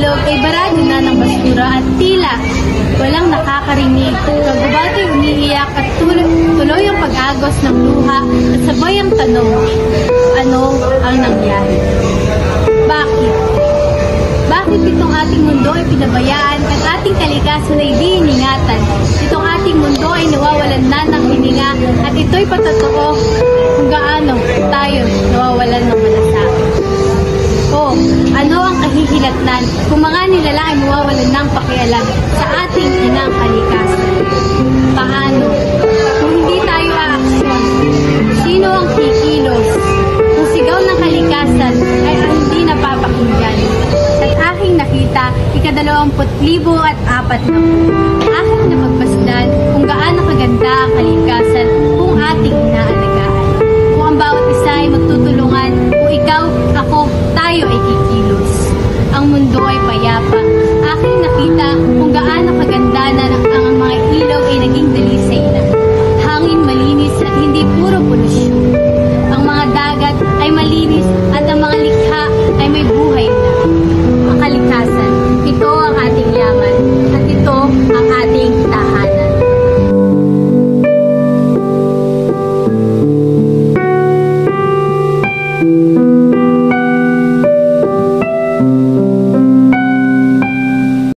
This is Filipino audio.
ilog ay barado na ng basura at tila walang nakakarinig. Kagubato'y umiiyak at tuloy ang pag-agos ng luha at sabay ang tanong, ano ang nangyari? Bakit? Bakit itong ating mundo ay pinabayaan at ating kalikasan ay di iningatan? Itong ating mundo ay nawawalan na ng hininga at ito'y patotoo kung gaano tayo nawawalan ng malasakit. O, ano ang kahihinatnan kung mga nilalang ay mawawalan ng pakialam sa ating inang kalikasan? Paano? Kung hindi tayo aaksyon, sino ang kikilos? Kung sigaw ng kalikasan ay hindi napapakinggan. At aking nakita, ika-20,004 aking napagmasdan kung gaano kaganda ang kalikasan kung ating inaalagaan. Kung ang bawat isa ay magtutulungan